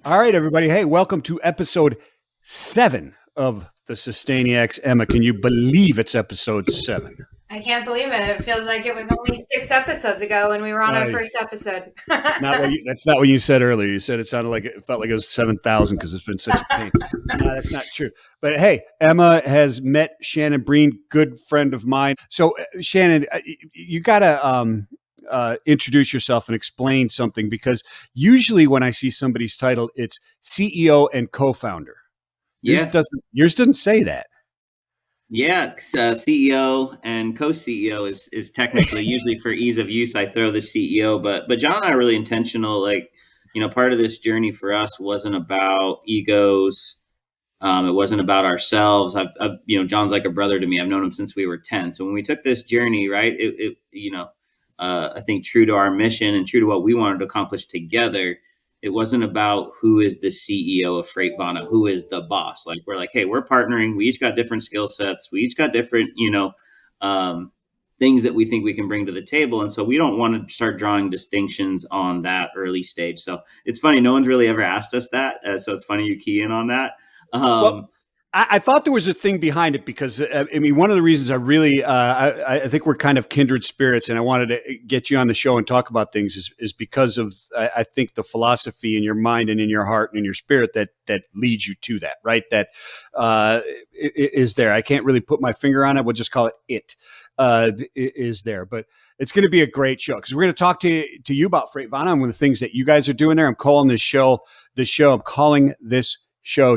All right, everybody. Hey, welcome to episode 7 of the Sustainiacs. Emma, can you believe it's episode 7? I can't believe it. It feels like it was only 6 episodes ago when we were on our Uh, first episode. that's not what you said earlier. You said it felt like it was 7,000 because it's been such a pain. No, that's not true. But hey, Emma has met Shannon Breen, good friend of mine. So, Shannon, you got to introduce yourself and explain something, because usually when I see somebody's title, it's CEO and co-founder. Yeah. Yours doesn't say that. Yeah. CEO and co-CEO is technically usually for ease of use. I throw the CEO, but John and I are really intentional. Part of this journey for us wasn't about egos. It wasn't about ourselves. John's like a brother to me. I've known him since we were 10. So when we took this journey, right, I think true to our mission and true to what we wanted to accomplish together, it wasn't about who is the CEO of FreightVana, who is the boss. Like, we're like, hey, we're partnering. We each got different skill sets. We each got different, things that we think we can bring to the table. And so we don't want to start drawing distinctions on that early stage. So it's funny. No one's really ever asked us that. So it's funny you key in on that. Well, I thought there was a thing behind it, because one of the reasons I really I think we're kind of kindred spirits, and I wanted to get you on the show and talk about things is because of I think the philosophy in your mind and in your heart and in your spirit that leads you to that, right? That is there. I can't really put my finger on it. We'll just call it is there, but it's going to be a great show, because we're going to talk to you about FreightVana and one of the things that you guys are doing there. I'm calling this show.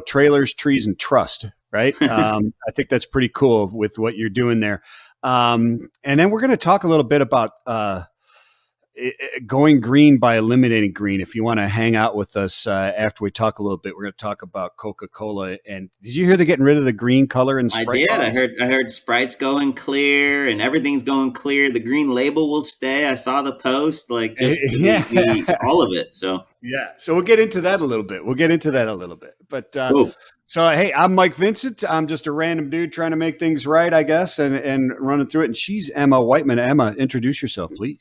Trailers, Trees, and Trust, right? I think that's pretty cool with what you're doing there. And then we're going to talk a little bit about going green by eliminating green. If you want to hang out with us after we talk a little bit, we're going to talk about Coca-Cola. And did you hear they're getting rid of the green color in Sprite? I did. I heard Sprite's going clear and everything's going clear. The green label will stay. I saw the post, all of it. So yeah. So we'll get into that a little bit. But cool. So, hey, I'm Mike Vincent. I'm just a random dude trying to make things right, I guess, and running through it. And she's Emma Wightman. Emma, introduce yourself, please.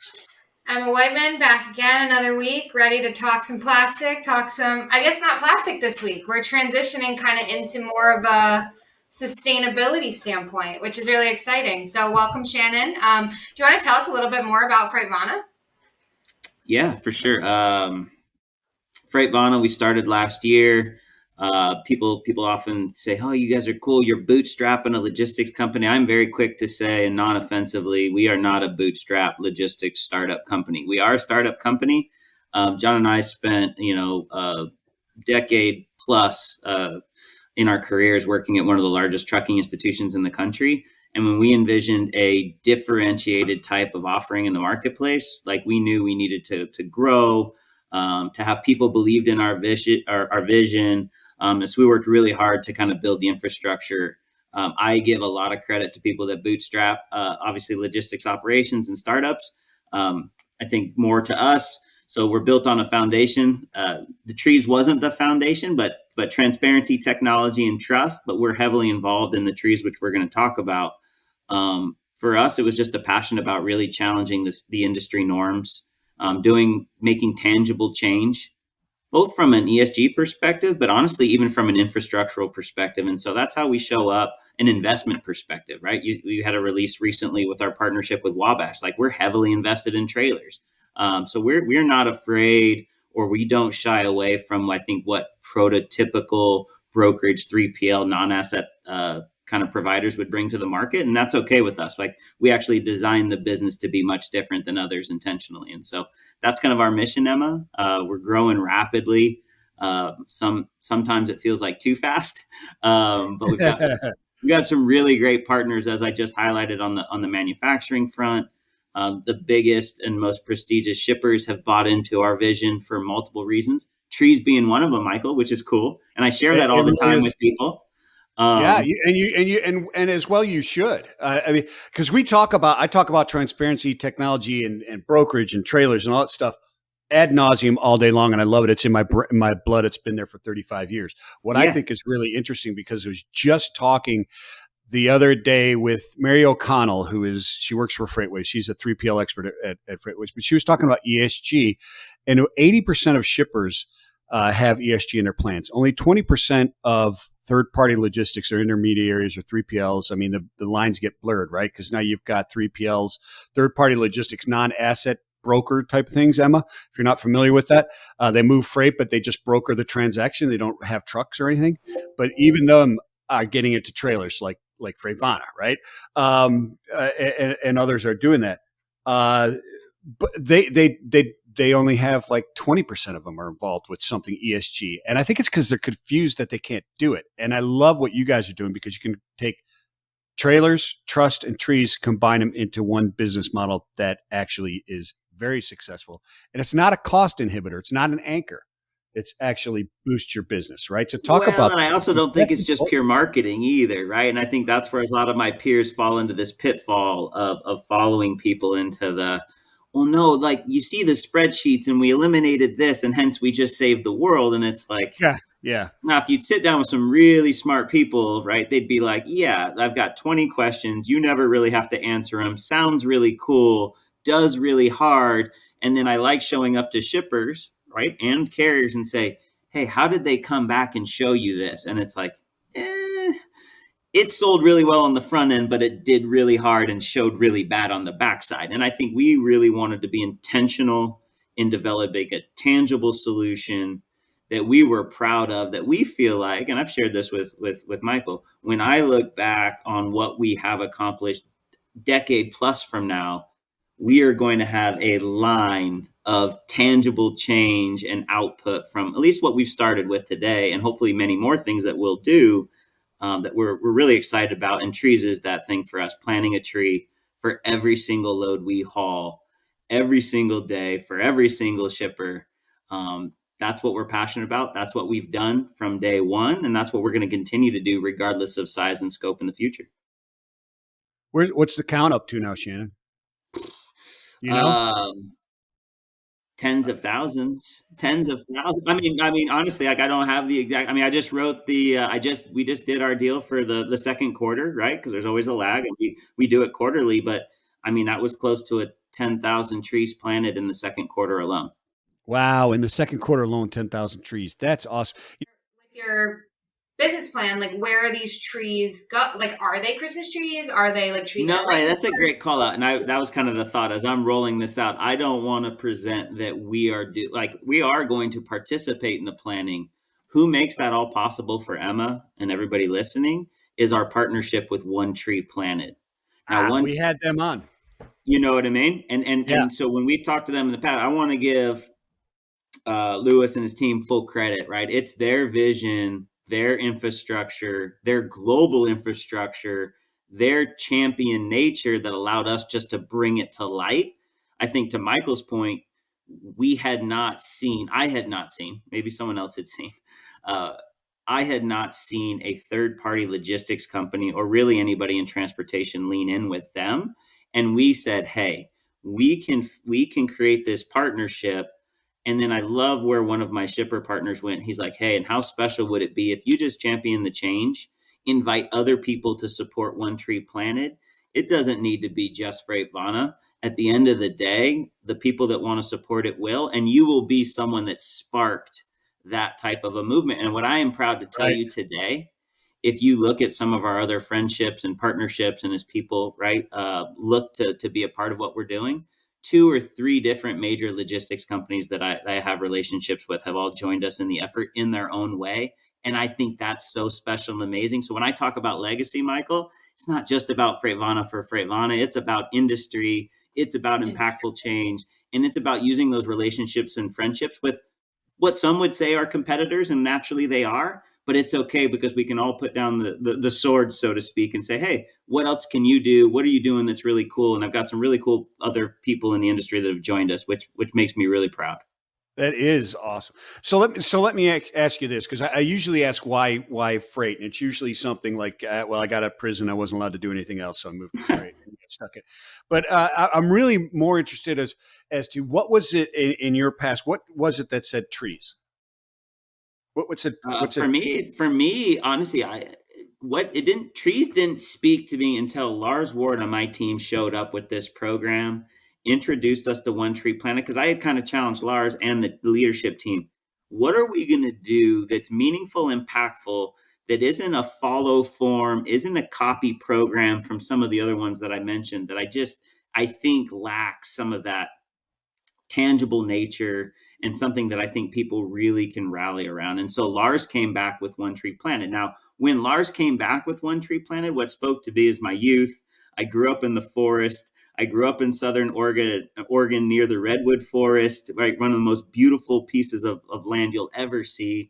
Emma Wightman, back again another week, ready to talk some plastic, I guess not plastic this week. We're transitioning kind of into more of a sustainability standpoint, which is really exciting. So welcome, Shannon. Do you want to tell us a little bit more about FreightVana? Yeah, for sure. FreightVana, we started last year. People often say, "Oh, you guys are cool. You're bootstrapping a logistics company." I'm very quick to say, and non-offensively, we are not a bootstrap logistics startup company. We are a startup company. John and I spent, a decade plus in our careers working at one of the largest trucking institutions in the country. And when we envisioned a differentiated type of offering in the marketplace, like, we knew we needed to grow, to have people believed in our vision. And so we worked really hard to kind of build the infrastructure. I give a lot of credit to people that bootstrap, obviously, logistics operations and startups. I think more to us. So we're built on a foundation. The trees wasn't the foundation, but transparency, technology, and trust. But we're heavily involved in the trees, which we're going to talk about. For us, it was just a passion about really challenging the industry norms, making tangible change, both from an ESG perspective, but honestly, even from an infrastructural perspective. And so that's how we show up, an investment perspective, right? You had a release recently with our partnership with Wabash. Like, we're heavily invested in trailers. So we're not afraid, or we don't shy away from, I think, what prototypical brokerage 3PL non-asset kind of providers would bring to the market. And that's okay with us. Like, we actually designed the business to be much different than others intentionally. And so that's kind of our mission, Emma. We're growing rapidly. Sometimes it feels like too fast, but we've got some really great partners, as I just highlighted, on the manufacturing front. The biggest and most prestigious shippers have bought into our vision for multiple reasons. Trees being one of them, Michael, which is cool, and I share that all the time with people. And as well, you should. Because I talk about transparency, technology, and brokerage and trailers and all that stuff ad nauseum all day long, and I love it. It's in my blood. It's been there for 35 years. What I think is really interesting, because I was just talking the other day with Mary O'Connell, she works for FreightWays. She's a 3PL expert at FreightWays, but she was talking about ESG, and 80% of shippers have ESG in their plans. Only 20% of third-party logistics or intermediaries or 3PLs. I mean, the lines get blurred, right? Because now you've got 3PLs, third-party logistics, non-asset broker type things, Emma. If you're not familiar with that, they move freight, but they just broker the transaction. They don't have trucks or anything. But even them are getting into trailers like FreightVana, right? And others are doing that. But they only have like 20% of them are involved with something ESG. And I think it's because they're confused that they can't do it. And I love what you guys are doing because you can take trailers, trust, and trees, combine them into one business model that actually is very successful. And it's not a cost inhibitor. It's not an anchor. It's actually boost your business, right? So talk Well, about and I also don't think that's it's just important. pure marketing either, right? And I think that's where a lot of my peers fall into this pitfall of following people into the, well, no, like you see the spreadsheets and we eliminated this and hence we just saved the world. And it's like, Yeah, yeah, now, if you'd sit down with some really smart people, right, they'd be like, yeah, I've got 20 questions. You never really have to answer them. Sounds really cool, does really hard. And then I like showing up to shippers, right, and carriers and say, hey, how did they come back and show you this? And it's like, it sold really well on the front end, but it did really hard and showed really bad on the backside. And I think we really wanted to be intentional in developing a tangible solution that we were proud of, that we feel like, and I've shared this with Michael, when I look back on what we have accomplished decade plus from now, we are going to have a line of tangible change and output from at least what we've started with today, and hopefully many more things that we'll do that we're really excited about. And trees is that thing for us, planting a tree for every single load we haul, every single day for every single shipper. That's what we're passionate about. That's what we've done from day one. And that's what we're going to continue to do regardless of size and scope in the future. what's the count up to now, Shannon? You know? Um, Tens of thousands, tens of thousands. Honestly, like I don't have the exact. I mean, I just wrote the. We just did our deal for the second quarter, right? Because there's always a lag, and we do it quarterly. But I mean, that was close to 10,000 trees planted in the second quarter alone. Wow, in the second quarter alone, 10,000 trees. That's awesome. With your business plan, like where are these trees go? Like, are they Christmas trees? Are they like trees No, that rain? that's a great call out, and that was kind of the thought as I'm rolling this out. I don't want to present that we are going to participate in the planning. Who makes that all possible for Emma and everybody listening is our partnership with One Tree Planet. Now, We had them on. you know what I mean, Yeah, and so when we've talked to them in the past, I want to give Lewis and his team full credit, right? It's their vision, their infrastructure, their global infrastructure, their champion nature that allowed us just to bring it to light. I think to Michael's point, I had not seen, maybe someone else had seen, uh, I had not seen a third party logistics company or really anybody in transportation lean in with them. And we said, hey, we can create this partnership. And then I love where one of my shipper partners went. He's like, hey, and how special would it be if you just champion the change, invite other people to support One Tree Planted? It doesn't need to be just FreightVana. At the end of the day, the people that want to support it will, and you will be someone that sparked that type of a movement. And what I am proud to tell right. you today, if you look at some of our other friendships and partnerships and as people, right, look to be a part of what we're doing, two or three different major logistics companies that I have relationships with have all joined us in the effort in their own way. And I think that's so special and amazing. So when I talk about legacy, Michael, it's not just about FreightVana for FreightVana. It's about industry. It's about impactful change. And it's about using those relationships and friendships with what some would say are competitors, and naturally they are. But it's okay because we can all put down the sword, so to speak, and say, hey, what else can you do? What are you doing that's really cool? And I've got some really cool other people in the industry that have joined us, which makes me really proud. That is awesome. So let me ask you this, because I usually ask why freight, and it's usually something like, well, I got out of prison, I wasn't allowed to do anything else, so I moved to freight and got stuck in. But I'm really more interested as to what was it in your past? What was it that said trees? What's it? What's it? For me, honestly, trees didn't speak to me until Lars Ward on my team showed up with this program, introduced us to One Tree Planet, because I had kind of challenged Lars and the leadership team. what are we going to do that's meaningful, impactful, that isn't a follow form, isn't a copy program from some of the other ones that I mentioned that I think lacks some of that tangible nature and something that I think people really can rally around. And so Lars came back with One Tree Planted. Now, when Lars came back with One Tree Planted, what spoke to me is my youth. I grew up in the forest. I grew up in Southern Oregon near the redwood forest, right? One of the most beautiful pieces of land you'll ever see.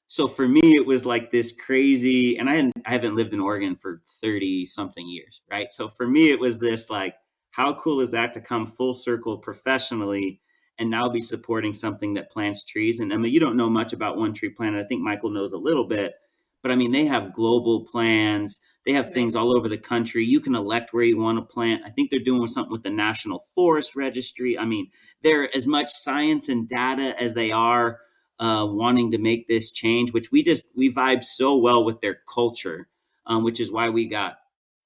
So for me, it was like this crazy, and I haven't lived in Oregon for 30 something years, right? So for me, it was this like, how cool is that to come full circle professionally and now be supporting something that plants trees? And Emma, you don't know much about One Tree Planet. I think Michael knows a little bit, but I mean, they have global plans. They have things all over the country. You can elect where you want to plant. I think they're doing something with the National Forest Registry. I mean, they're as much science and data as they are wanting to make this change, which we vibe so well with their culture, which is why we got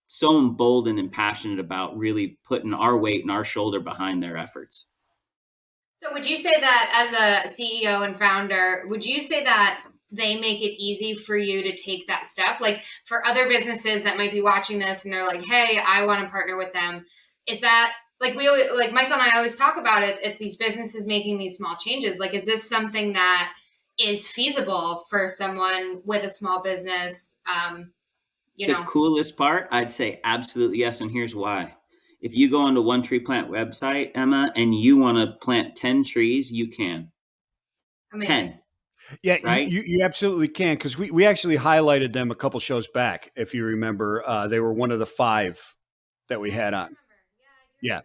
so emboldened and passionate about really putting our weight and our shoulder behind their efforts. So would you say that as a CEO and founder, would you say that they make it easy for you to take that step? Like for other businesses that might be watching this and they're like, hey, I want to partner with them. Is that like Michael and I always talk about it. It's these businesses making these small changes. Like, is this something that is feasible for someone with a small business? The coolest part, I'd say absolutely yes. And here's why. If you go on the One Tree Plant website, Emma, and you want to plant 10 trees, you can. Amazing. 10. Yeah, right? you absolutely can, because we actually highlighted them a couple shows back. If you remember, they were one of the 5 that we had on. Yeah.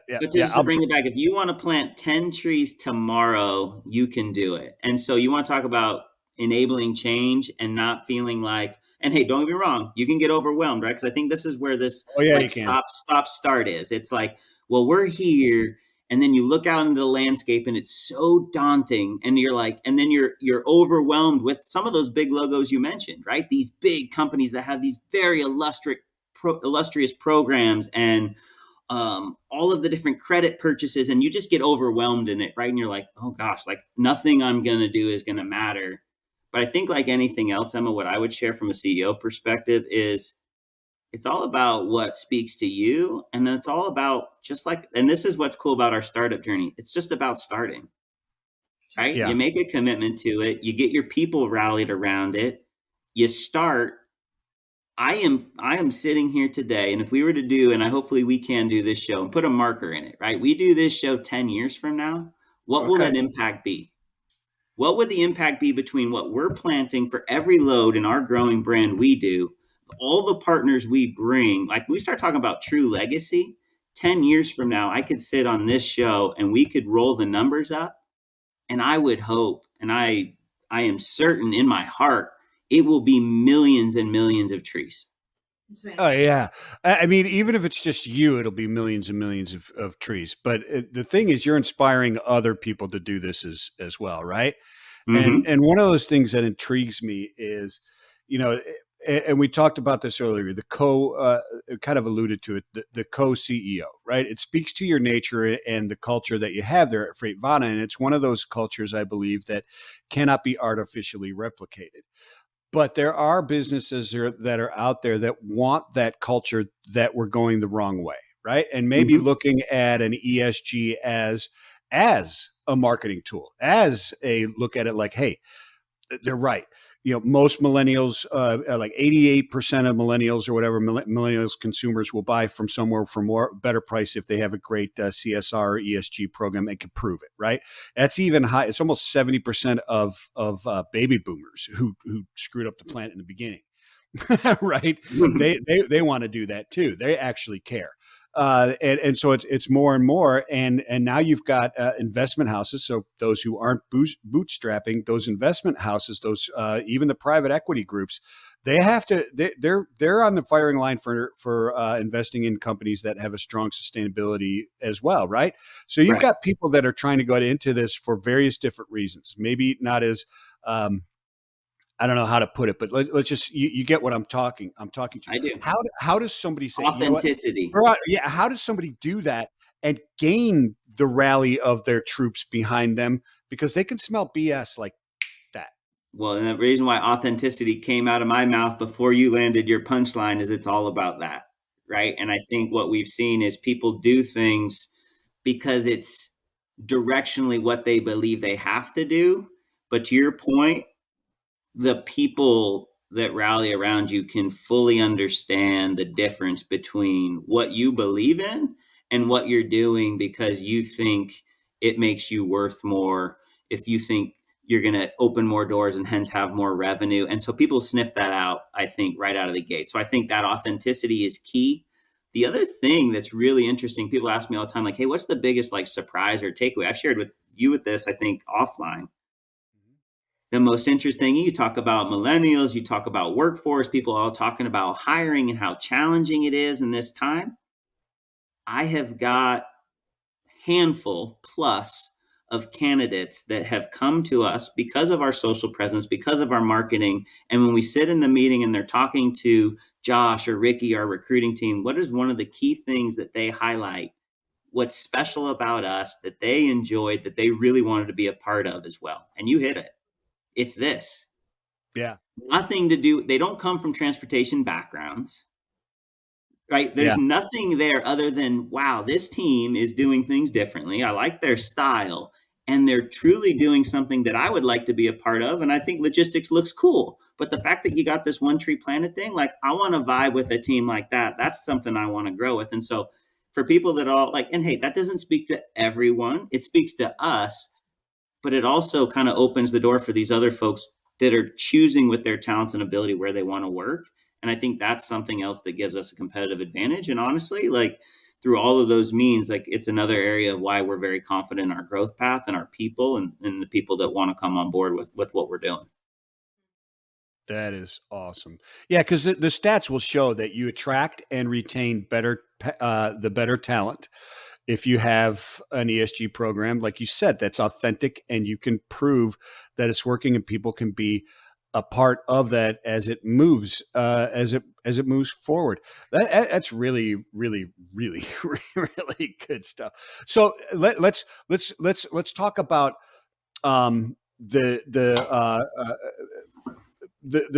But just to bring it back, if you want to plant 10 trees tomorrow, you can do it. And so you want to talk about enabling like and not feeling like, and hey, don't get me wrong, you can get overwhelmed, right? Because I think this is where this stop start is. It's like, well, we're here. And then you look out into the landscape and it's so daunting. And you're like, and then you're overwhelmed with some of those big logos you mentioned, right? These big companies that have these very illustrious programs and all of the different credit purchases, and you just get overwhelmed in it, right? And you're like, oh gosh, like nothing I'm going to do is going to matter. But I think like anything else, Emma, what I would share from a CEO perspective is it's all about what speaks to you. And then it's all about and this is what's cool about our startup journey. It's just about starting, right? Yeah. You make a commitment to it. You get your people rallied around it. You start. I am sitting here today, and if we were to do, and hopefully we can do this show and put a marker in it, right? We do this show 10 years from now. What will that impact be? What would the impact be between what we're planting for every load in our growing brand we do, all the partners we bring? Like we start talking about true legacy, 10 years from now, I could sit on this show and we could roll the numbers up. And I would hope, and I am certain in my heart, it will be millions and millions of trees. Oh, yeah. I mean, even if it's just you, it'll be millions and millions of trees. But the thing is, you're inspiring other people to do this as well, right? Mm-hmm. And one of those things that intrigues me is, and we talked about this earlier, kind of alluded to it, the co-CEO, right? It speaks to your nature and the culture that you have there at FreightVana. And it's one of those cultures, I believe, that cannot be artificially replicated. But there are businesses that are out there that want that culture that we're going the wrong way, right? And maybe looking at an ESG as a marketing tool, as a look at it like, hey, they're right. Most millennials, like 88% of millennials or whatever, millennials consumers will buy from somewhere for better price if they have a great CSR or ESG program and can prove it, right? That's even high. It's almost 70% of baby boomers who screwed up the planet in the beginning, right? They want to do that too. They actually care. And so it's more and more, and now you've got investment houses. So those who aren't bootstrapping, those investment houses, those even the private equity groups, they're on the firing line for investing in companies that have a strong sustainability as well, right? So you've got people that are trying to go into this for various different reasons. Maybe not as I don't know how to put it, but let's just, you get what I'm talking to. I do. How does somebody say authenticity? How does somebody do that and gain the rally of their troops behind them because they can smell BS like that. Well, and the reason why authenticity came out of my mouth before you landed your punchline is it's all about that, right? And I think what we've seen is people do things because it's directionally what they believe they have to do. But to your point, the people that rally around you can fully understand the difference between what you believe in and what you're doing because you think it makes you worth more, if you think you're going to open more doors and hence have more revenue. And so people sniff that out, I think, right out of the gate. So I think that authenticity is key. The other thing that's really interesting, people ask me all the time, like, hey, what's the biggest like surprise or takeaway? I've shared with you with this, I think, offline. The most interesting, you talk about millennials, you talk about workforce, people all talking about hiring and how challenging it is in this time. I have got handful plus of candidates that have come to us because of our social presence, because of our marketing. And when we sit in the meeting and they're talking to Josh or Ricky, our recruiting team, what is one of the key things that they highlight? What's special about us that they enjoyed, that they really wanted to be a part of as well? And you hit it. It's this. Yeah. Nothing to do, they don't come from transportation backgrounds, right? There's Yeah. nothing there other than, wow, this team is doing things differently. I like their style and they're truly doing something that I would like to be a part of. And I think logistics looks cool. But the fact that you got this One Tree Planet thing, like I want to vibe with a team like that. That's something I want to grow with. And so for people that all like, and hey, that doesn't speak to everyone, it speaks to us, but it also kind of opens the door for these other folks that are choosing with their talents and ability where they want to work. And I think that's something else that gives us a competitive advantage. And honestly, like through all of those means, like it's another area of why we're very confident in our growth path and our people and the people that want to come on board with what we're doing. That is awesome. Yeah, because the stats will show that you attract and retain the better talent if you have an ESG program, like you said, that's authentic and you can prove that it's working and people can be a part of that as it moves, as it moves forward. That's really, really, really, really good stuff. So let's talk about the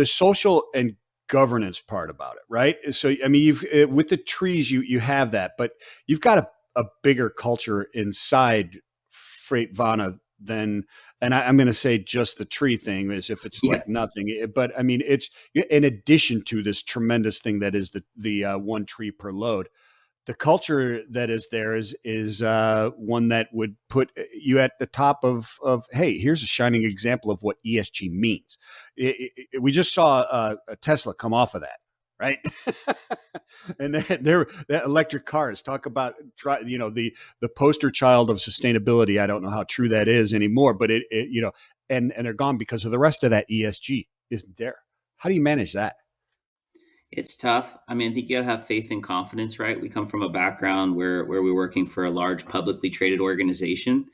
social and governance part about it, right? So, I mean, you've with the trees, you have that, but you've got a bigger culture inside FreightVana than, and I'm going to say just the tree thing as if it's like nothing, but I mean, it's in addition to this tremendous thing that is the one tree per load. The culture that is there is one that would put you at the top of hey, here's a shining example of what ESG means. We just saw a Tesla come off of that, right? And they're electric cars. Talk about the poster child of sustainability. I don't know how true that is anymore, but it and they're gone because of the rest of that ESG isn't there. How do you manage that? It's tough. I mean, I think you gotta have faith and confidence, right? We come from a background where we're working for a large publicly traded organization.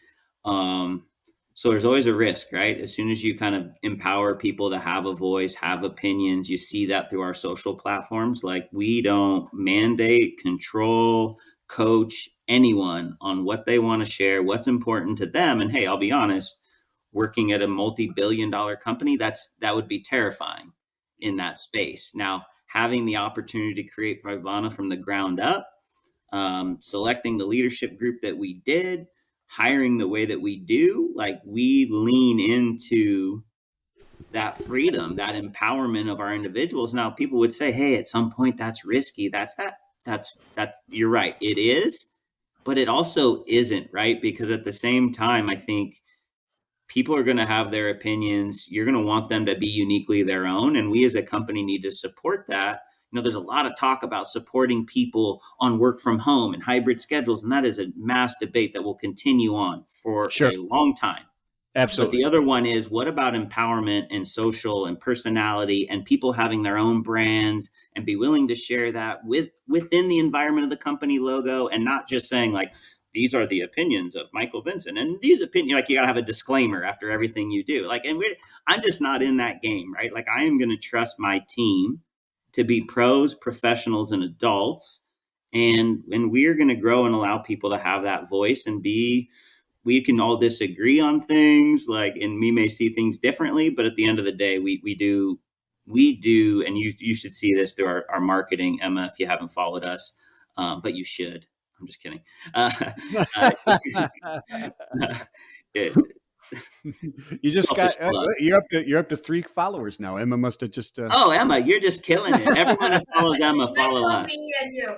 Um, so there's always a risk, right? As soon as you kind of empower people to have a voice, have opinions, you see that through our social platforms. Like we don't mandate, control, coach anyone on what they want to share, what's important to them. And hey, I'll be honest, working at a multi-billion-dollar company, that would be terrifying in that space. Now, having the opportunity to create FreightVana from the ground up, selecting the leadership group that we did, hiring the way that we do, like we lean into that freedom, that empowerment of our individuals. Now, people would say, hey, at some point that's risky. That's you're right. It is, but it also isn't, right? Because at the same time, I think people are going to have their opinions. You're going to want them to be uniquely their own. And we as a company need to support that. There's a lot of talk about supporting people on work from home and hybrid schedules. And that is a mass debate that will continue on for Sure, a long time. But absolutely. the other one is, what about empowerment and social and personality and people having their own brands and be willing to share that within the environment of the company logo, and not just saying like, these are the opinions of Michael Vincent and these opinions, like you gotta have a disclaimer after everything you do. Like, and I'm just not in that game, right? Like I am going to trust my team to be pros, professionals, and adults. And we are going to grow and allow people to have that voice and be we can all disagree on things, like, and we may see things differently, but at the end of the day, we do, and you should see this through our marketing, Emma, if you haven't followed us, but you should. I'm just kidding. Uh, uh, it, You just selfish got plug. you're up to 3 followers now. Emma must have just Oh, Emma, you're just killing it. Everyone that follows Emma, follow Michael, us. me, and you.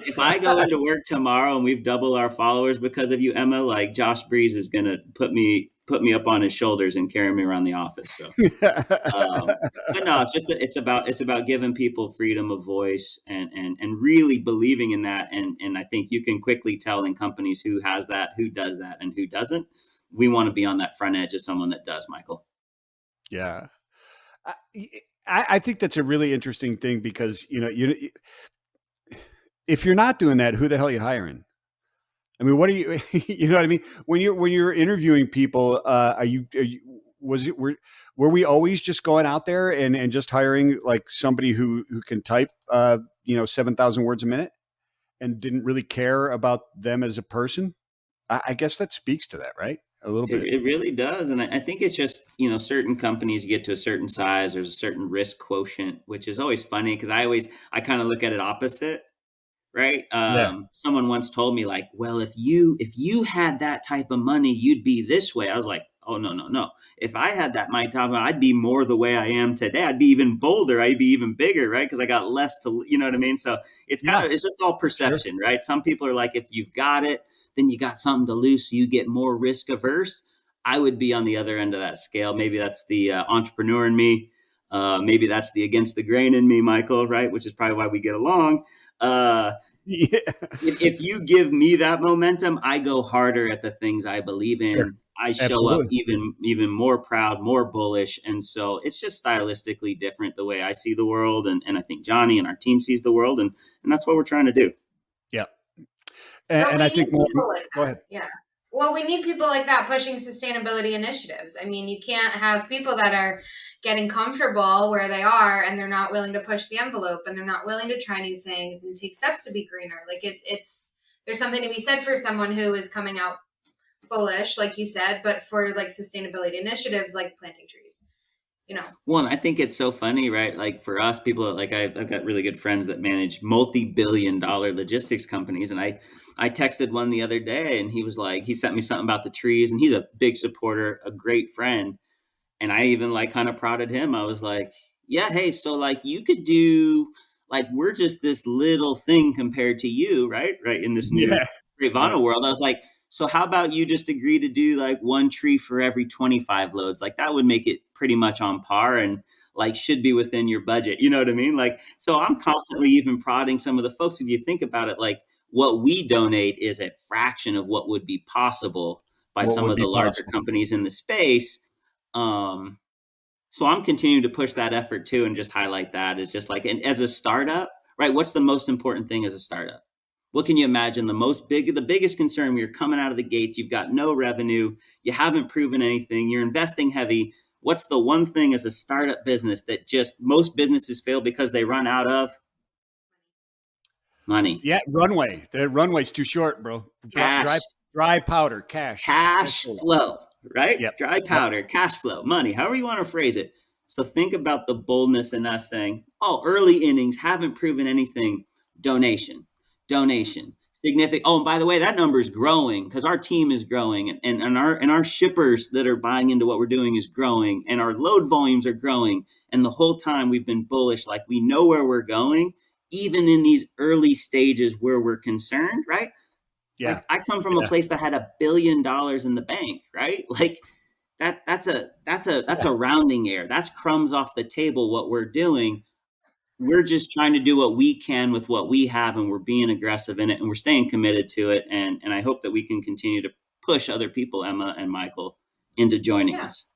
If I go into work tomorrow and we've doubled our followers because of you, Emma, like Josh Breeze is gonna put me up on his shoulders and carry me around the office. So, but no, it's about giving people freedom of voice and really believing in that. And I think you can quickly tell in companies who has that, who does that, and who doesn't. We want to be on that front edge of someone that does, Michael. Yeah. I think that's a really interesting thing because, if you're not doing that, who the hell are you hiring? I mean, what are you, you know what I mean? When you're interviewing people, were we always just going out there and just hiring like somebody who can type, 7,000 words a minute and didn't really care about them as a person? I guess that speaks to that, right? A little It, bit. it really does. And I think it's just, certain companies, you get to a certain size, there's a certain risk quotient, which is always funny because I kind of look at it opposite, right? Yeah. Someone once told me like, well, if you had that type of money, you'd be this way. I was like, oh, no, no, no. If I had that my type of, I'd be more the way I am today. I'd be even bolder. I'd be even bigger, right? Because I got less to, you know what I mean? So Yeah. it's just all Sure. perception, right? Some people are like, if you've got it, then you got something to lose, so you get more risk averse. I would be on the other end of that scale. Maybe that's the entrepreneur in me. Maybe that's the against the grain in me, Michael, right? Which is probably why we get along. Uh, Yeah. if you give me that momentum, I go harder at the things I believe Sure. in. I show up Absolutely. even more proud, more bullish. And so it's just stylistically different the way I see the world. And I think Johnny and our team sees the world. And that's what we're trying to do. Yeah. But And we I need think more. people like Go that. ahead. Yeah. Well, we need people like that pushing sustainability initiatives. I mean, you can't have people that are getting comfortable where they are and they're not willing to push the envelope and they're not willing to try new things and take steps to be greener. Like it's there's something to be said for someone who is coming out bullish, like you said, but for like sustainability initiatives like planting trees, you know. One, I think it's so funny, right? Like for us, people like I've got really good friends that manage multi-billion-dollar logistics companies, and I texted one the other day, and he was like, he sent me something about the trees, and he's a big supporter, a great friend, and I even like kind of prodded him. I was like, yeah, hey, so like you could do like we're just this little thing compared to you, right? Right in this new Yeah. Yeah. FreightVana world. I was like, so how about you just agree to do like one tree for every 25 loads? Like that would make it pretty much on par and like should be within your budget. You know what I mean? Like, so I'm constantly even prodding some of the folks. If you think about it, like what we donate is a fraction of what would be possible by What some would of the be larger possible? companies in the space. Um, so I'm continuing to push that effort too, and just highlight that as just like, and as a startup, right? What's the most important thing as a startup? What can you imagine? The biggest concern when you're coming out of the gate, you've got no revenue, you haven't proven anything, you're investing heavy. What's the one thing as a startup business that just most businesses fail because they run out of money, Yeah. Runway. The runway's too short, bro. cash, Dry powder, cash cash flow. flow, right? Yep. Dry Yep. powder, cash flow, money, however you want to phrase it. So think about the boldness in us saying, oh, early innings haven't proven anything. Donation, donation, significant. Oh, and by the way, that number is growing because our team is growing and our shippers that are buying into what we're doing is growing and our load volumes are growing. And the whole time we've been bullish, like we know where we're going, even in these early stages where we're concerned, right? Yeah. Like I come from a Yeah. place that had $1 billion in the bank, right? Like that's a rounding error. That's crumbs off the table. What we're doing, we're just trying to do what we can with what we have, and we're being aggressive in it, and we're staying committed to it. And I hope that we can continue to push other people, Emma and Michael, into joining Yeah. us.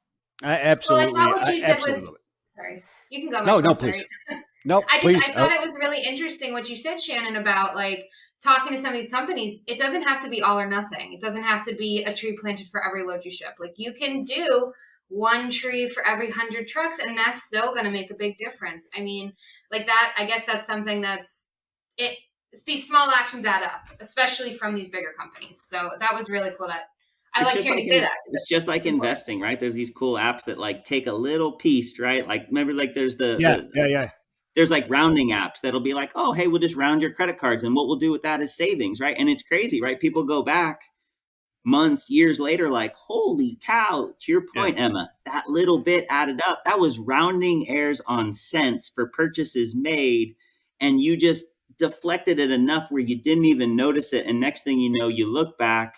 Well, I thought what I you said absolutely was love it. sorry. You can go, No, Michael. no, please. Sorry. No, please. I thought it was really interesting what you said, Shannon, about like talking to some of these companies. It doesn't have to be all or nothing. It doesn't have to be a tree planted for every load you ship. Like you can do one tree for every 100 trucks, and that's still going to make a big difference. I mean, like that. I guess that's something that's it. These small actions add up, especially from these bigger companies. So that was really cool that I like hearing you say that. It's just like investing, right? There's these cool apps that like take a little piece, right? Like remember, like there's Yeah. there's like rounding apps that'll be like, oh, hey, we'll just round your credit cards, and what we'll do with that is savings, right? And it's crazy, right? People go back months, years later, like, holy cow, to your point, Emma, that little bit added up. That was rounding errors on cents for purchases made. And you just deflected it enough where you didn't even notice it. And next thing you know, you look back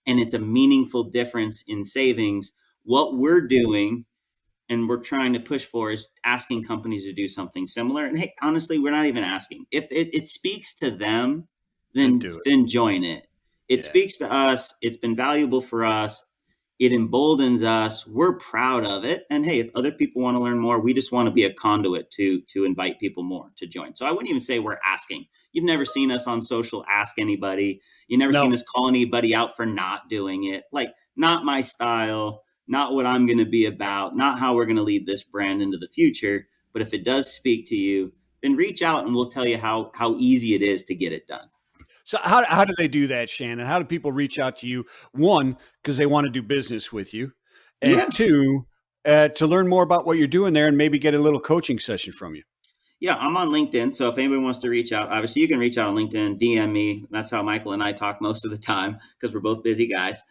and it's a meaningful difference in savings. What we're doing and we're trying to push for is asking companies to do something similar. And hey, honestly, we're not even asking. If it speaks to them, then join it. It speaks to us. It's been valuable for us. It emboldens us. We're proud of it. And hey, if other people want to learn more, we just want to be a conduit to invite people more to join. So I wouldn't even say we're asking. You've never seen us on social ask anybody. You've never seen us call anybody out for not doing it. Like, not my style, not what I'm going to be about, not how we're going to lead this brand into the future. But if it does speak to you, then reach out and we'll tell you how easy it is to get it done. So how do they do that, Shannon? How do people reach out to you? One, because they want to do business with you, and two, to learn more about what you're doing there and maybe get a little coaching session from you. Yeah, I'm on LinkedIn. So if anybody wants to reach out, obviously you can reach out on LinkedIn, DM me. That's how Michael and I talk most of the time because we're both busy guys.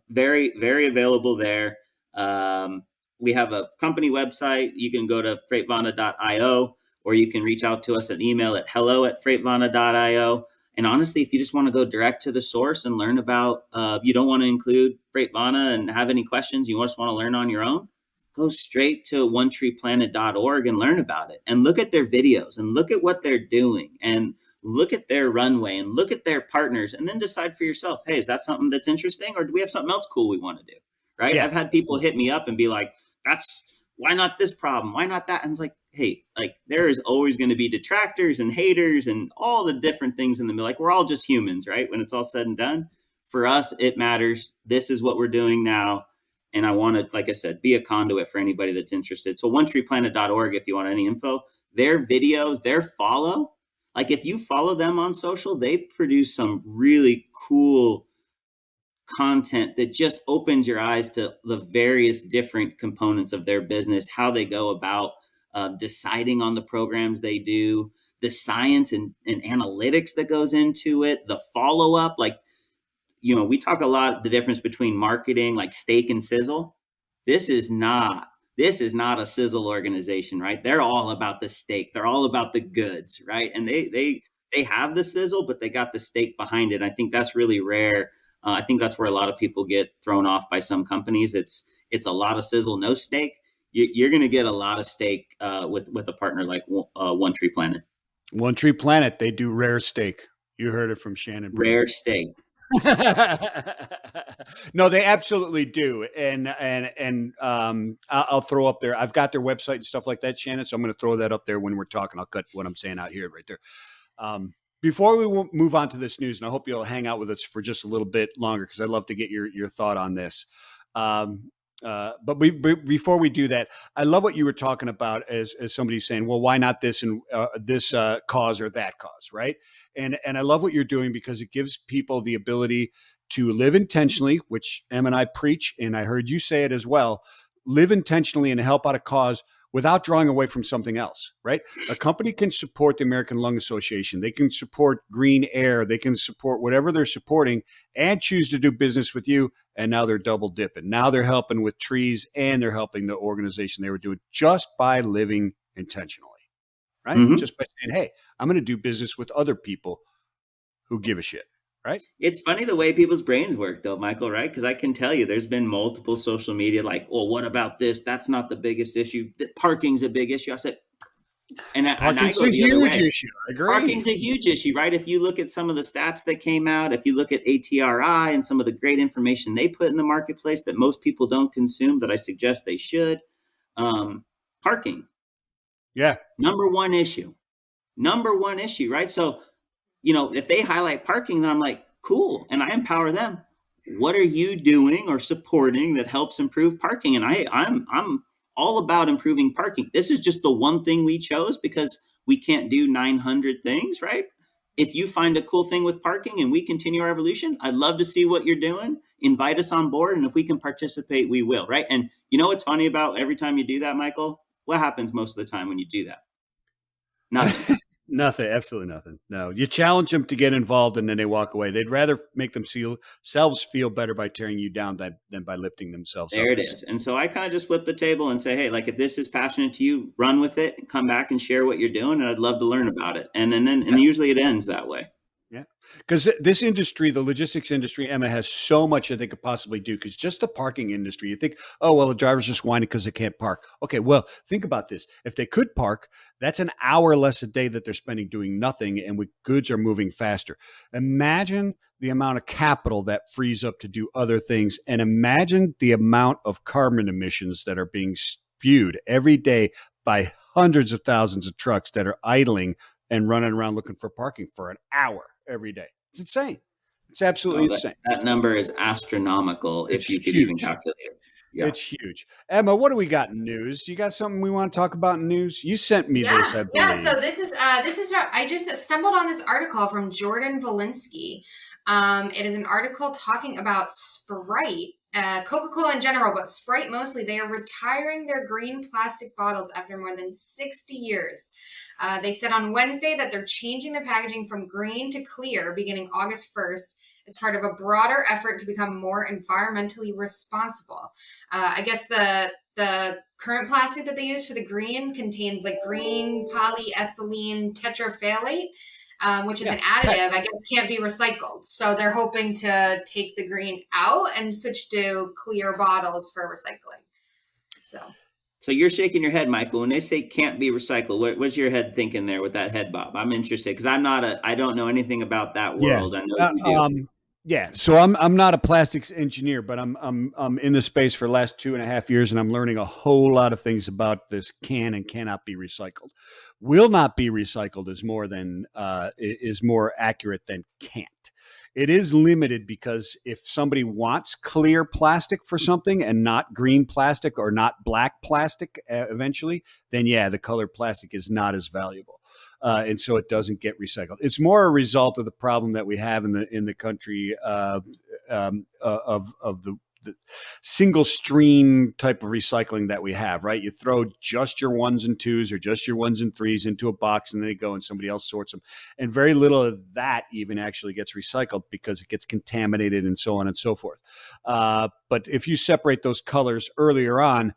Very, very available there. We have a company website. You can go to FreightVana.io, or you can reach out to us at email at hello@FreightVana.io. And honestly, if you just want to go direct to the source and learn about, you don't want to include FreightVana and have any questions, you just want to learn on your own, go straight to onetreeplanet.org and learn about it and look at their videos and look at what they're doing and look at their runway and look at their partners and then decide for yourself, hey, is that something that's interesting or do we have something else cool we want to do? Right. Yeah. I've had people hit me up and be like, why not this problem? Why not that? And it's like, hey, like there is always going to be detractors and haters and all the different things in the middle. Like we're all just humans, right? When it's all said and done, for us, it matters. This is what we're doing now. And I want to, like I said, be a conduit for anybody that's interested. So onetreeplanet.org, if you want any info, their videos, their follow, like if you follow them on social, they produce some really cool content that just opens your eyes to the various different components of their business, how they go about deciding on the programs they do, the science and analytics that goes into it, the follow-up. Like, you know, we talk a lot the difference between marketing, like steak and sizzle. This is not a sizzle organization, right? They're all about the steak. They're all about the goods, right? And they have the sizzle, but they got the steak behind it. I think that's really rare. I think that's where a lot of people get thrown off by some companies. It's a lot of sizzle, no steak. You're going to get a lot of steak with a partner like One Tree Planet. One Tree Planet, they do rare steak. You heard it from Shannon Breen. Rare steak. No, they absolutely do. And I'll throw up there. I've got their website and stuff like that, Shannon. So I'm going to throw that up there when we're talking. I'll cut what I'm saying out here right there. Before we move on to this news, and I hope you'll hang out with us for just a little bit longer because I'd love to get your thought on this. But before we do that, I love what you were talking about as somebody saying, well, why not this and this cause or that cause, right? And I love what you're doing because it gives people the ability to live intentionally, which Em and I preach, and I heard you say it as well, live intentionally and help out a cause without drawing away from something else, right? A company can support the American Lung Association. They can support green air. They can support whatever they're supporting and choose to do business with you. And now they're double dipping. Now they're helping with trees and they're helping the organization they were doing just by living intentionally, right? Mm-hmm. Just by saying, hey, I'm going to do business with other people who give a shit. Right. It's funny the way people's brains work, though, Michael, right? Because I can tell you there's been multiple social media like, well, what about this? That's not the biggest issue. Parking's a big issue. I said, parking's a huge issue. I agree. Parking's a huge issue, right? If you look at some of the stats that came out, if you look at ATRI and some of the great information they put in the marketplace that most people don't consume, that I suggest they should, parking. Yeah. Number one issue, right? So, you know, if they highlight parking, then I'm like, cool. And I empower them. What are you doing or supporting that helps improve parking? And I'm all about improving parking. This is just the one thing we chose because we can't do 900 things, right? If you find a cool thing with parking and we continue our evolution, I'd love to see what you're doing. invite us on board. And if we can participate, we will. Right. And you know what's funny about every time you do that, Michael? What happens most of the time when you do that? Nothing. Nothing, absolutely nothing. No, you challenge them to get involved and then they walk away. They'd rather make themselves feel better by tearing you down than by lifting themselves up. There it is. And so I kind of just flip the table and say, hey, like if this is passionate to you, run with it, come back and share what you're doing. And I'd love to learn about it. And usually it ends that way. Yeah. Because this industry, the logistics industry, Emma, has so much that they could possibly do. Because just the parking industry, you think, oh, well, the driver's just whining because they can't park. Okay, well, think about this. If they could park, that's an hour less a day that they're spending doing nothing, and goods are moving faster. Imagine the amount of capital that frees up to do other things, and imagine the amount of carbon emissions that are being spewed every day by hundreds of thousands of trucks that are idling and running around looking for parking for an hour every day. It's insane. It's absolutely insane. That number is astronomical if you could even calculate it. Yeah. It's huge. Emma, what do we got in news? Do you got something we want to talk about in news? You sent me this, I believe. Yeah, so this is I just stumbled on this article from Jordan Valinsky. It is an article talking about Sprite, Coca-Cola in general, but Sprite mostly. They are retiring their green plastic bottles after more than 60 years. They said on Wednesday that they're changing the packaging from green to clear beginning August 1st as part of a broader effort to become more environmentally responsible. I guess the current plastic that they use for the green contains like green polyethylene tetraphthalate, which is an additive, I guess can't be recycled. So they're hoping to take the green out and switch to clear bottles for recycling. So you're shaking your head, Michael. When they say can't be recycled, what's your head thinking there with that head bob? I'm interested because I don't know anything about that world. I know you do. Yeah, so I'm not a plastics engineer, but I'm in the space for the last 2.5 years, and I'm learning a whole lot of things about this can and cannot be recycled. Will not be recycled is more accurate than can't. It is limited because if somebody wants clear plastic for something and not green plastic or not black plastic eventually, then yeah, the colored plastic is not as valuable. And so it doesn't get recycled. It's more a result of the problem that we have in the country of the single stream type of recycling that we have, right? You throw just your 1s and 2s or just your 1s and 3s into a box and then they go and somebody else sorts them. And very little of that even actually gets recycled because it gets contaminated and so on and so forth. But if you separate those colors earlier on,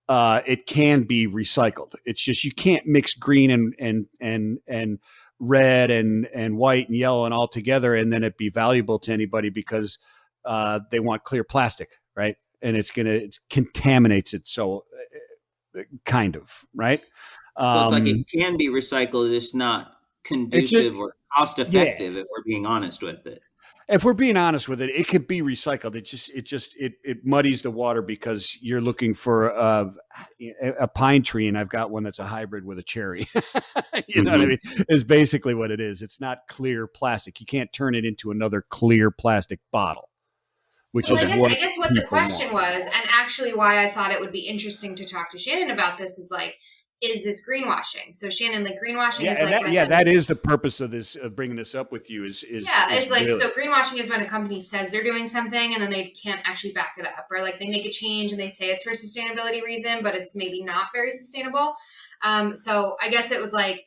it can be recycled. It's just you can't mix green and red and white and yellow and all together and then it be valuable to anybody because they want clear plastic, right? And it contaminates it. So kind of, right? So it's like it can be recycled. It's not conducive or cost effective if we're being honest with it. If we're being honest with it, it could be recycled. It muddies the water because you're looking for a pine tree, and I've got one that's a hybrid with a cherry. You know what I mean? Is basically what it is. It's not clear plastic. You can't turn it into another clear plastic bottle. I guess what the question was, and actually why I thought it would be interesting to talk to Shannon about this is like, is this greenwashing? So Shannon, like greenwashing is like that is the purpose of this of bringing this up with you is it's like really. So greenwashing is when a company says they're doing something and then they can't actually back it up, or like they make a change and they say it's for sustainability reason, but it's maybe not very sustainable. So I guess it was like,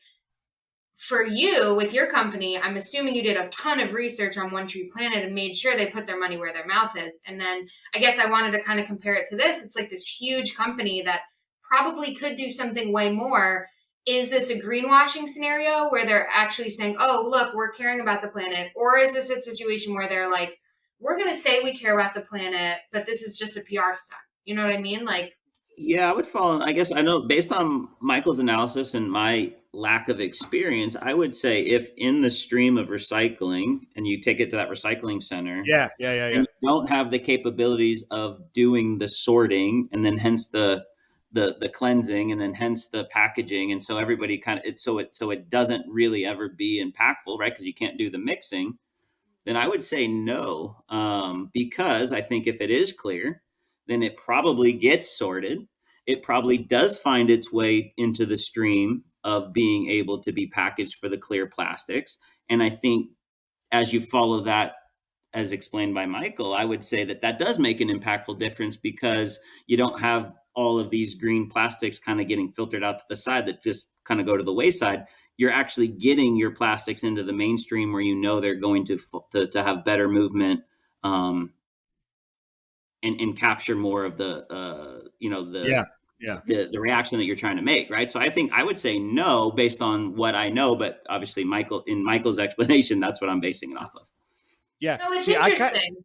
for you with your company, I'm assuming you did a ton of research on One Tree Planet and made sure they put their money where their mouth is. And then I guess I wanted to kind of compare it to this. It's like this huge company that probably could do something way more. Is this a greenwashing scenario where they're actually saying, oh, look, we're caring about the planet? Or is this a situation where they're like, we're going to say we care about the planet, but this is just a PR stunt? You know what I mean? Like, yeah, I would follow. I guess I know based on Michael's analysis and my lack of experience, I would say if in the stream of recycling and you take it to that recycling center, and you don't have the capabilities of doing the sorting and then hence the cleansing and then hence the packaging, and so everybody kind of so it doesn't really ever be impactful, right? Because you can't do the mixing. Then I would say no, because I think if it is clear, then it probably gets sorted. It probably does find its way into the stream of being able to be packaged for the clear plastics. And I think as you follow that as explained by Michael, I would say that that does make an impactful difference because you don't have all of these green plastics kind of getting filtered out to the side that just kind of go to the wayside. You're actually getting your plastics into the mainstream where you know they're going to have better movement, um, and capture more of the Yeah. Yeah. the reaction that you're trying to make, right? So I think I would say no based on what I know, but obviously Michael's explanation, that's what I'm basing it off of. Yeah. No, it's See, interesting.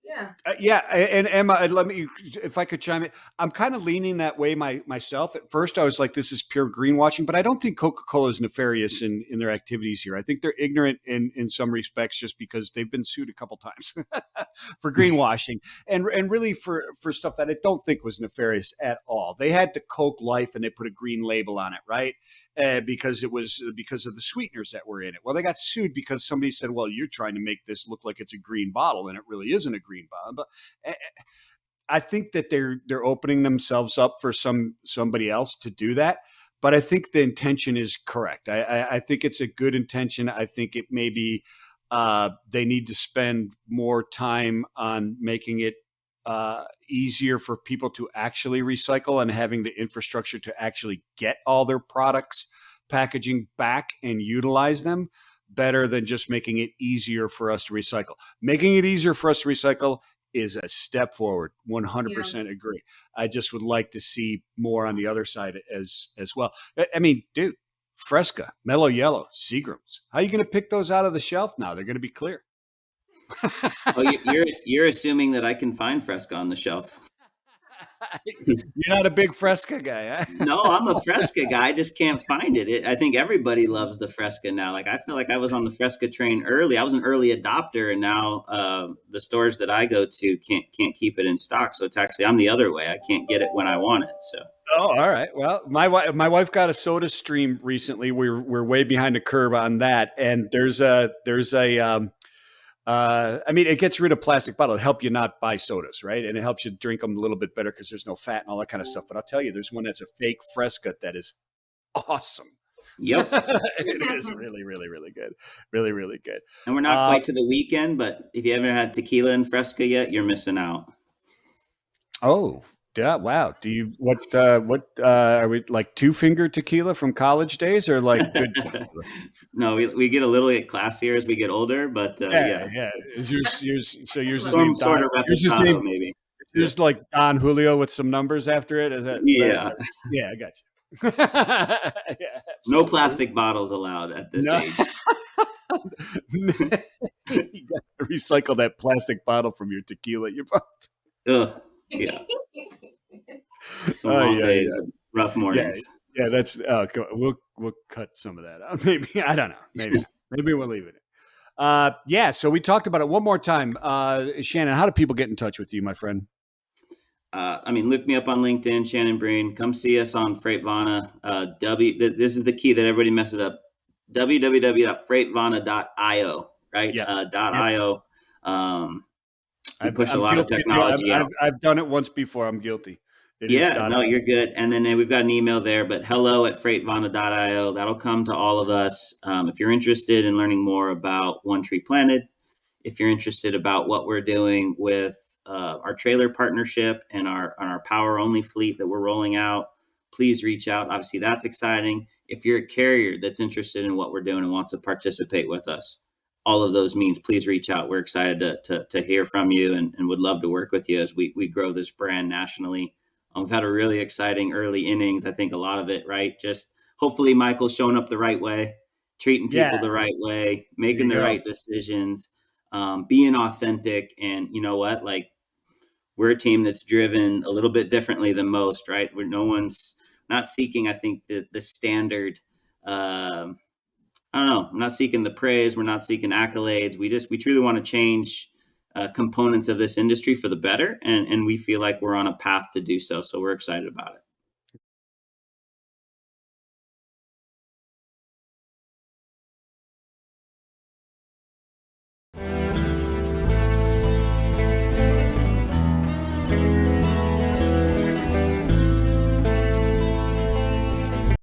Yeah. yeah, and Emma, let me, if I could chime in, I'm kind of leaning that way myself. At first, I was like, "This is pure greenwashing," but I don't think Coca-Cola is nefarious in their activities here. I think they're ignorant in some respects, just because they've been sued a couple times for greenwashing, and really for stuff that I don't think was nefarious at all. They had the Coke Life, and they put a green label on it, right? Because it was because of the sweeteners that were in it. Well, they got sued because somebody said, "Well, you're trying to make this look like it's a green bottle, and it really isn't a green bottle." But I think that they're opening themselves up for somebody else to do that. But I think the intention is correct. I think it's a good intention. I think it maybe they need to spend more time on making it easier for people to actually recycle and having the infrastructure to actually get all their products packaging back and utilize them better than just making it easier for us to recycle. Making it easier for us to recycle is a step forward. 100% agree. I just would like to see more on the other side as well. I mean, dude, Fresca, Mellow Yellow, Seagrams. How are you going to pick those out of the shelf now? They're going to be clear. Oh, you're assuming that I can find Fresca on the shelf. You're not a big Fresca guy, huh? No, I'm a Fresca guy. I just can't find it. I think everybody loves the Fresca now. Like I feel like I was on the Fresca train early. I was an early adopter, and now the stores that I go to can't keep it in stock. So it's actually I'm the other way. I can't get it when I want it. So. Oh, all right. Well, my wife got a Soda Stream recently. We're way behind the curve on that, and there's a I mean, it gets rid of plastic bottles. It help you not buy sodas, right? And it helps you drink them a little bit better because there's no fat and all that kind of stuff. But I'll tell you, there's one that's a fake Fresca that is awesome. Yep. It is really, really, really good. Really, really good. And we're not quite to the weekend, but if you haven't had tequila and Fresca yet, you're missing out. Oh, yeah. Wow. Do you, what are we like 2-finger tequila from college days or like good tequila? No, we get a little bit classier as we get older, but yeah. Is yours so yours is Some named sort Don, of yours is reposado, named, maybe. just like Don Julio with some numbers after it. Is that Yeah. right? Yeah, I got you. Yeah, No plastic bottles allowed at this age. You got to recycle that plastic bottle from your tequila you bought. Ugh. Yeah. Some long days, and rough mornings. Yeah, that's we'll cut some of that out. Maybe I don't know. Maybe we'll leave it. Yeah. So we talked about it one more time. Shannon, how do people get in touch with you, my friend? I mean, look me up on LinkedIn, Shannon Breen. Come see us on FreightVana. This is the key that everybody messes up. www.freightvana.io, right? Yeah. .io. We push a lot of guilty, technology out. I've done it once before. I'm guilty. No, you're good. And then we've got an email there, but hello@freightvana.io. That'll come to all of us. If you're interested in learning more about One Tree Planted, if you're interested about what we're doing with our trailer partnership and our power only fleet that we're rolling out, please reach out. Obviously, that's exciting. If you're a carrier that's interested in what we're doing and wants to participate with us, all of those means, please reach out. We're excited to hear from you and would love to work with you as we grow this brand nationally. We've had a really exciting early innings. I think a lot of it, right? Just hopefully Michael's showing up the right way, treating people the right way, making the right decisions, being authentic. And you know what? Like, we're a team that's driven a little bit differently than most, right? Where no one's not seeking, I think, the standard. I don't know. I'm not seeking the praise. We're not seeking accolades. We truly want to change components of this industry for the better, and we feel like we're on a path to do so. So we're excited about it.